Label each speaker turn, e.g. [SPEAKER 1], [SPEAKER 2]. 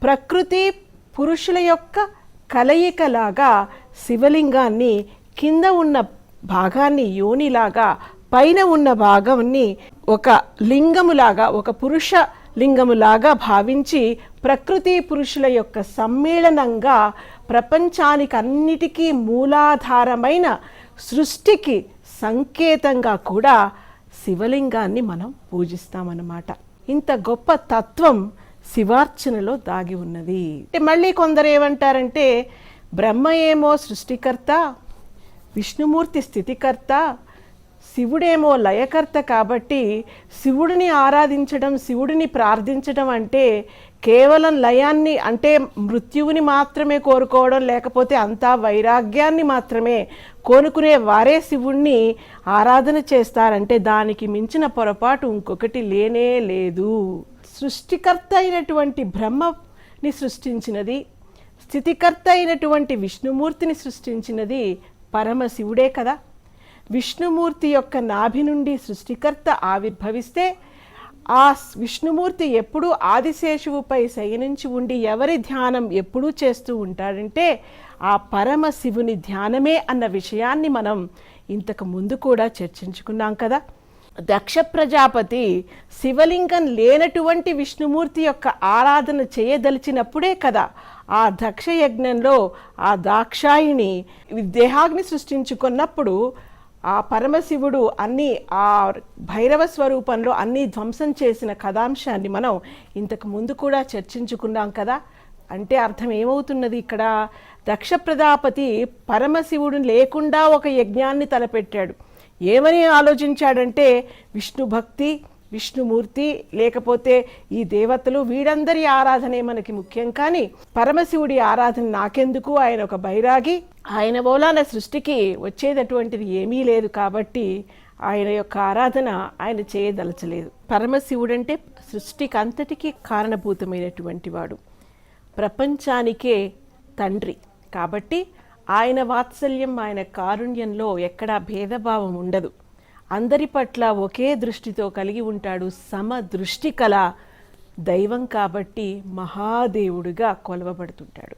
[SPEAKER 1] ప్రకృతి పురుషుల యొక్క కలయికలాగా శివలింగాన్ని కింద ఉన్న భాగాన్ని యోనిలాగా, పైన ఉన్న భాగాన్ని ఒక లింగములాగా, ఒక పురుష లింగములాగా భావించి ప్రకృతి పురుషుల యొక్క సమ్మేళనంగా ప్రపంచానికి అన్నిటికీ మూలాధారమైన సృష్టికి సంకేతంగా కూడా శివలింగాన్ని మనం పూజిస్తామన్నమాట. ఇంత గొప్ప తత్వం శివార్చనలో దాగి ఉన్నది. మళ్ళీ కొందరు ఏమంటారంటే బ్రహ్మ ఏమో సృష్టికర్త, విష్ణుమూర్తి స్థితికర్త, శివుడేమో లయకర్త, కాబట్టి శివుడిని ఆరాధించడం, శివుడిని ప్రార్థించడం అంటే కేవలం లయాన్ని అంటే మృత్యువుని మాత్రమే కోరుకోవడం, లేకపోతే అంతా వైరాగ్యాన్ని మాత్రమే కోరుకునే వారే శివుణ్ణి ఆరాధన చేస్తారంటే దానికి మించిన పొరపాటు ఇంకొకటి లేనే లేదు. సృష్టికర్త అయినటువంటి బ్రహ్మని సృష్టించినది, స్థితికర్త అయినటువంటి విష్ణుమూర్తిని సృష్టించినది పరమశివుడే కదా. విష్ణుమూర్తి యొక్క నాభి నుండి సృష్టికర్త ఆవిర్భవిస్తే ఆ విష్ణుమూర్తి ఎప్పుడూ ఆదిశేషువుపై శయనించి ఉండి ఎవరి ధ్యానం ఎప్పుడూ చేస్తూ ఉంటాడంటే ఆ పరమశివుని ధ్యానమే అన్న విషయాన్ని మనం ఇంతకు ముందు కూడా చర్చించుకున్నాం కదా. దక్ష ప్రజాపతి శివలింగం లేనటువంటి విష్ణుమూర్తి యొక్క ఆరాధన చేయదలిచినప్పుడే కదా ఆ దక్ష యజ్ఞంలో ఆ దాక్షాయిని దేహాగ్ని సృష్టించుకున్నప్పుడు ఆ పరమశివుడు అన్ని ఆ భైరవ స్వరూపంలో అన్ని ధ్వంసం చేసిన కథాంశాన్ని మనం ఇంతకు ముందు కూడా చర్చించుకున్నాం కదా. అంటే అర్థం ఏమవుతున్నది ఇక్కడ? దక్ష ప్రజాపతి పరమశివుడు లేకుండా ఒక యజ్ఞాన్ని తలపెట్టాడు. ఏమని ఆలోచించాడంటే విష్ణు భక్తి, విష్ణుమూర్తి లేకపోతే ఈ దేవతలు వీడందరి ఆరాధనే మనకి ముఖ్యం, కానీ పరమశివుడి ఆరాధన నాకెందుకు, ఆయన ఒక బైరాగి, ఆయన మూలాన సృష్టికి వచ్చేటటువంటిది ఏమీ లేదు, కాబట్టి ఆయన యొక్క ఆరాధన ఆయన చేయదలచలేదు. పరమశివుడంటే సృష్టికి అంతటికీ కారణభూతమైనటువంటి వాడు, ప్రపంచానికే తండ్రి, కాబట్టి ఆయన వాత్సల్యం, ఆయన కారుణ్యంలో ఎక్కడా భేదభావం ఉండదు. అందరి పట్ల ఒకే దృష్టితో కలిగి ఉంటాడు. సమదృష్టి కల దైవం కాబట్టి మహాదేవుడిగా కొలవబడుతుంటాడు.